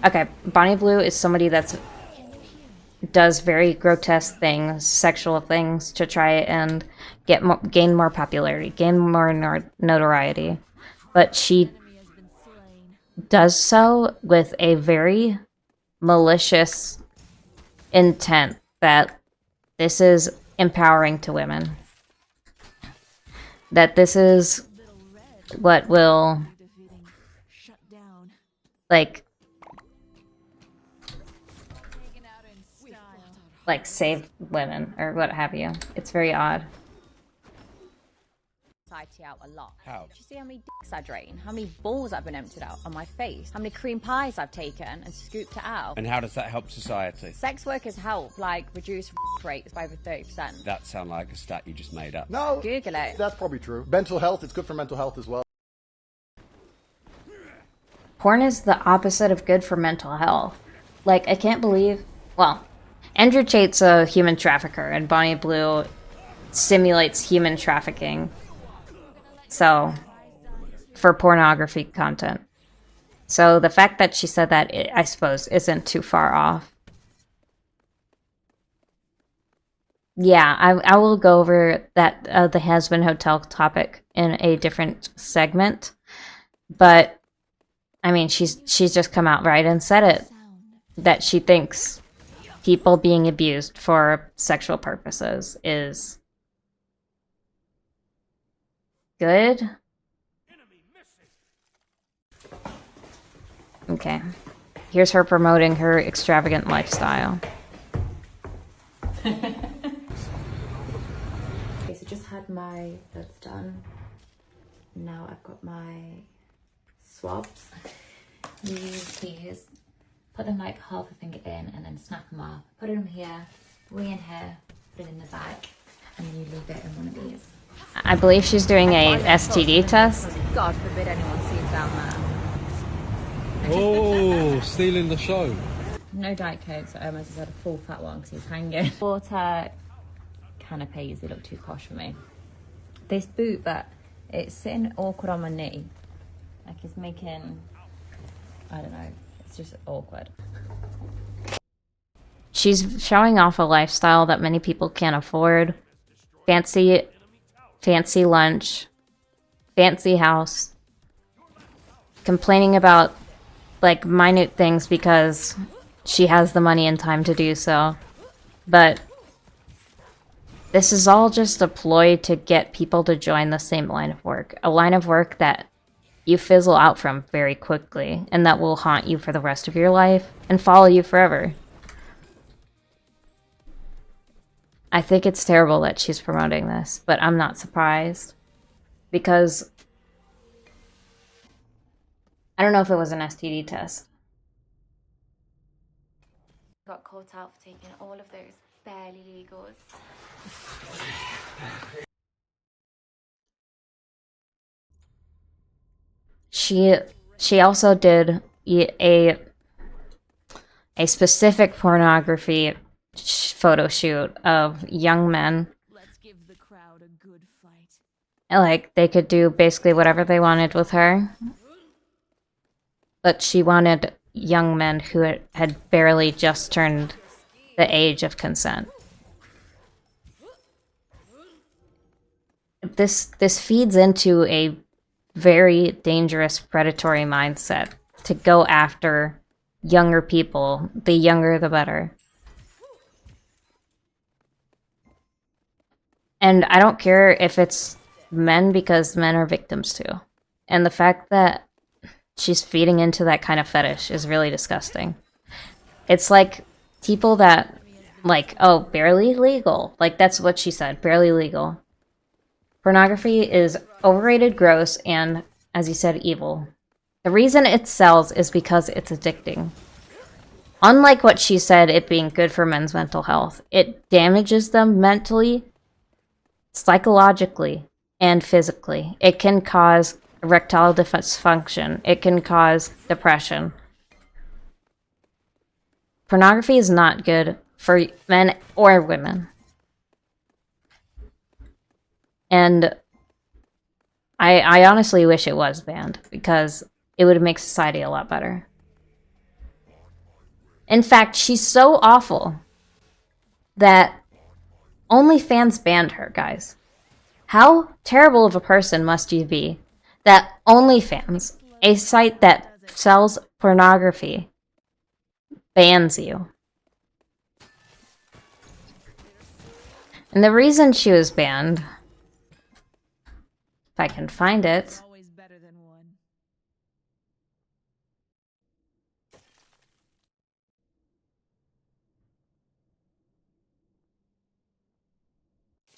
Okay, Bonnie Blue is somebody that's does very grotesque things, sexual things, to try and gain more popularity, gain more notoriety. But she does so with a very malicious intent that this is empowering to women. That this is what will, like save women or what have you. It's very odd. Society out a lot. How? Do you see how many dicks I drain? How many balls I've been emptied out on my face? How many cream pies I've taken and scooped it out? And how does that help society? Sex workers help, like, reduce rates by over 30%. That sounds like a stat you just made up. No, Google it. that's probably true. Mental health, it's good for mental health as well. Porn is the opposite of good for mental health. Like, I can't believe... Well, Andrew Tate's a human trafficker, and Bonnie Blue simulates human trafficking. So, for pornography content. So the fact that she said that, I suppose, isn't too far off. Yeah, I will go over that the Has-Been Hotel topic in a different segment. But, I mean, she's just come out right and said it. That she thinks people being abused for sexual purposes is good. Okay. Here's her promoting her extravagant lifestyle. Okay, so just had my bloods done. Now I've got my swabs. Use these, put them like half a finger in and then snap them off. Put them here, way in here, put it in the back, and then you leave it in one of these. I believe she's doing a STD test. God forbid anyone sees down there. Oh, stealing the show. No Diet Coke, so I almost had a full fat one because he's hanging. Water, canapes, they look too posh for me. This boot, but it's sitting awkward on my knee. Like it's making, I don't know, it's just awkward. She's showing off a lifestyle that many people can't afford. Fancy lunch, fancy house, complaining about like minute things because she has the money and time to do so. But this is all just a ploy to get people to join the same line of work. A line of work that you fizzle out from very quickly and that will haunt you for the rest of your life and follow you forever. I think it's terrible that she's promoting this, but I'm not surprised. Because I don't know if it was an STD test. Got caught out for taking all of those barely legals. She also did a specific pornography photo shoot of young men. Let's give the crowd a good fight. Like, they could do basically whatever they wanted with her. But she wanted young men who had barely just turned the age of consent. This feeds into a very dangerous predatory mindset to go after younger people. The younger, the better. And I don't care if it's men, because men are victims too. And the fact that she's feeding into that kind of fetish is really disgusting. It's like people that, like, oh, barely legal. Like, that's what she said, barely legal. Pornography is overrated, gross, and, as you said, evil. The reason it sells is because it's addicting. Unlike what she said, it being good for men's mental health, it damages them mentally, psychologically, and physically. It can cause erectile dysfunction. It can cause depression. Pornography is not good for men or women. And I honestly wish it was banned, because it would make society a lot better. In fact, she's so awful that OnlyFans banned her, guys. How terrible of a person must you be that OnlyFans, a site that sells pornography, bans you? And the reason she was banned, if I can find it, Always better than one.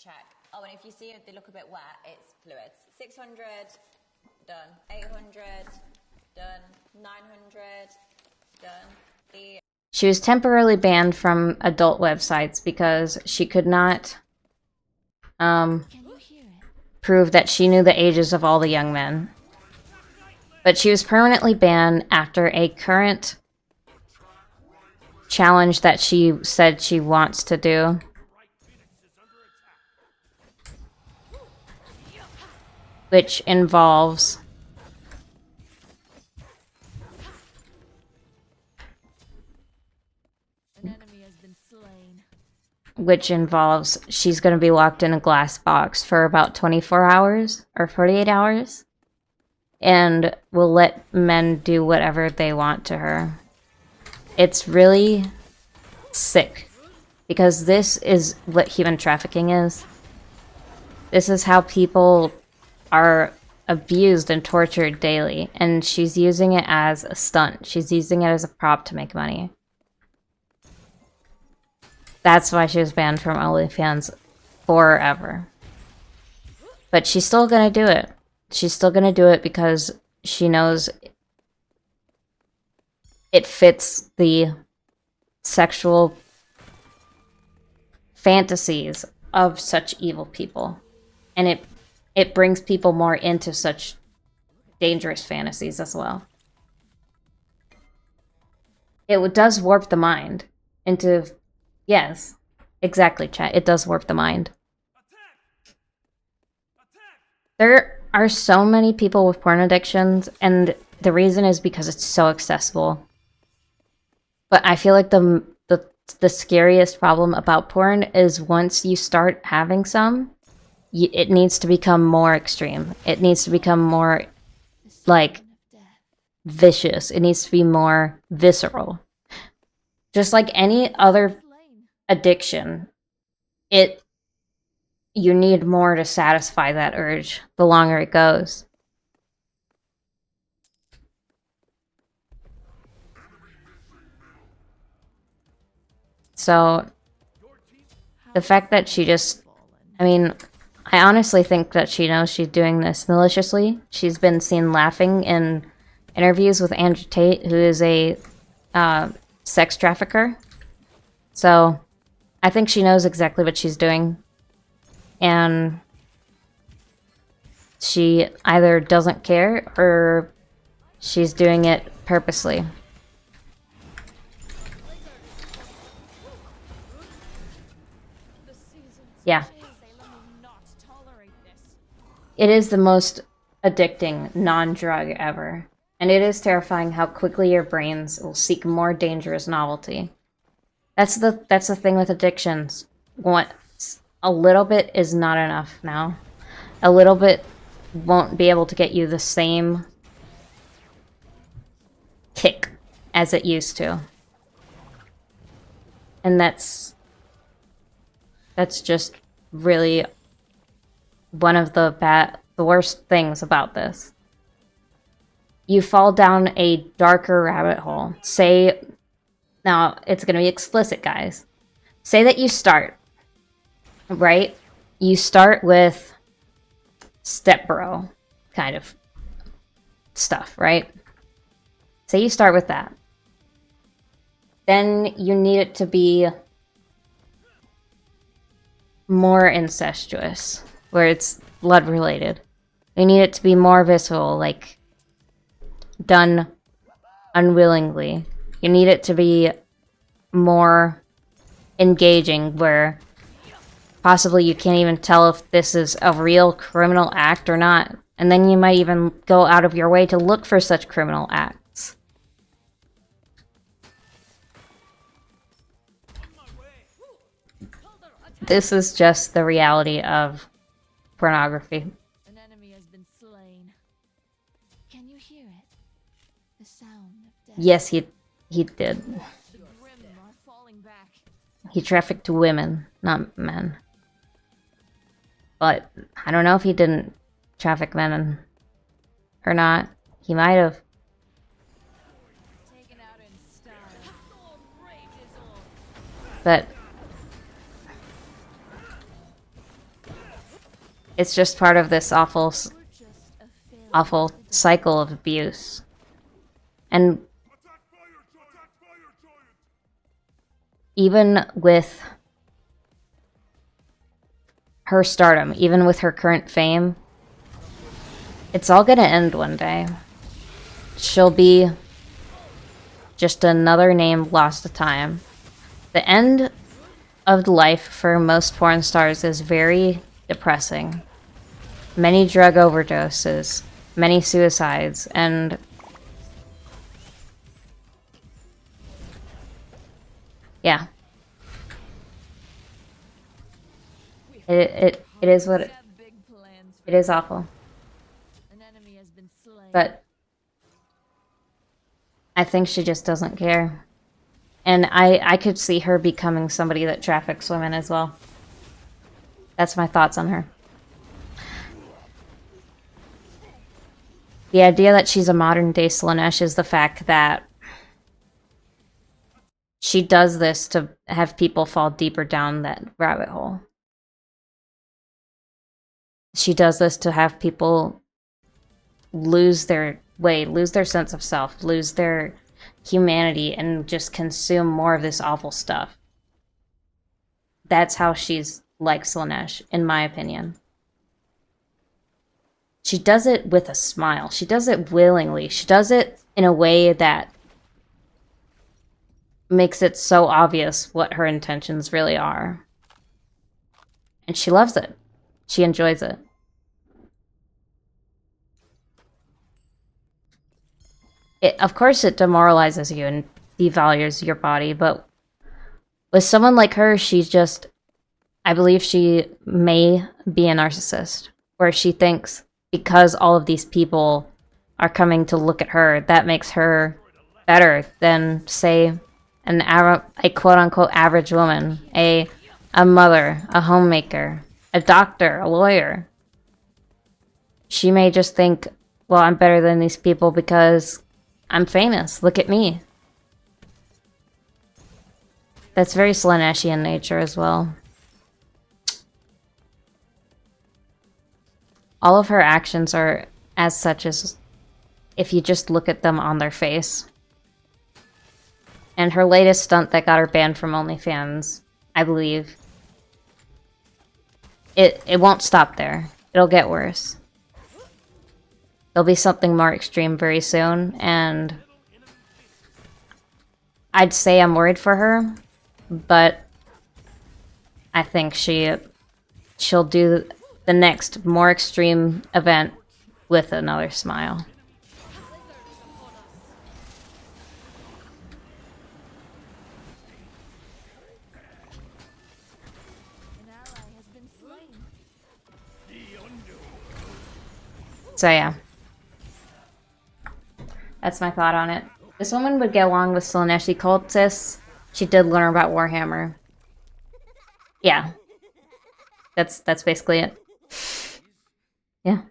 Check. Oh, and if you see if they look a bit wet, it's fluids. 600, done. 800, done. 900, done. she was temporarily banned from adult websites because she could not prove that she knew the ages of all the young men. But she was permanently banned after a current challenge that she said she wants to do. Which involves An enemy has been slain. she's going to be locked in a glass box for about 24 hours or 48 hours and will let men do whatever they want to her. It's really sick because this is what human trafficking is. This is how people are abused and tortured daily, and she's using it as a stunt. She's using it as a prop to make money. That's why she was banned from OnlyFans forever. But she's still gonna do it. She's still gonna do it because she knows it fits the sexual fantasies of such evil people. And it brings people more into such dangerous fantasies as well. It does warp the mind into... Yes, exactly, chat. It does warp the mind. There are so many people with porn addictions, and the reason is because it's so accessible. But I feel like the scariest problem about porn is once you start having some, it needs to become more extreme. It needs to become more, like, vicious. It needs to be more visceral. Just like any other addiction, you need more to satisfy that urge the longer it goes. So, the fact that she just... I mean, I honestly think that she knows she's doing this maliciously. She's been seen laughing in interviews with Andrew Tate, who is a sex trafficker. So, I think she knows exactly what she's doing. And she either doesn't care or she's doing it purposely. Yeah. It is the most addicting non-drug ever. And it is terrifying how quickly your brains will seek more dangerous novelty. That's the thing with addictions. A little bit is not enough now. A little bit won't be able to get you the same kick as it used to. And that's just really one of the worst things about this. You fall down a darker rabbit hole. Say, now it's going to be explicit, guys. Say that you start, right? You start with stepbro kind of stuff, right? Say you start with that. Then you need it to be more incestuous, where it's blood related. You need it to be more visceral, like done unwillingly. You need it to be more engaging, where possibly you can't even tell if this is a real criminal act or not. And then you might even go out of your way to look for such criminal acts. this is just the reality of pornography. An enemy has been slain. Can you hear it? The sound of death. Yes, he did. The grim are falling back. He trafficked women, not men. But I don't know if he didn't traffic men or not. He might have. Taken out in style. Rage is all. But it's just part of this awful We're just a failed cycle of abuse. And even with her stardom, even with her current fame, it's all gonna end one day. She'll be just another name lost to time. The end of life for most porn stars is very depressing. Many drug overdoses, many suicides, and yeah. It is what it, have big plans for it is awful. an enemy has been slain. But I think she just doesn't care. And I could see her becoming somebody that traffics women as well. That's my thoughts on her. The idea that she's a modern day Slaanesh is the fact that she does this to have people fall deeper down that rabbit hole. She does this to have people lose their way, lose their sense of self, lose their humanity, and just consume more of this awful stuff. That's how she's like Slaanesh, in my opinion. She does it with a smile. She does it willingly. She does it in a way that makes it so obvious what her intentions really are. And she loves it. She enjoys it. Of course, it demoralizes you and devalues your body, but with someone like her, she's just... I believe she may be a narcissist, where she thinks because all of these people are coming to look at her, that makes her better than, say, a quote-unquote average woman, a mother, a homemaker, a doctor, a lawyer. She may just think, well, I'm better than these people because I'm famous. Look at me. That's very Slaanesh in nature as well. All of her actions are as such as if you just look at them on their face. And her latest stunt that got her banned from OnlyFans, I believe, it won't stop there. It'll get worse. There'll be something more extreme very soon, and I'd say I'm worried for her, but I think she'll do the next more extreme event with another smile. An ally has been slain. So yeah. That's my thought on it. This woman would get along with Slaaneshi cultists. She did learn about Warhammer. Yeah. That's basically it. Yeah.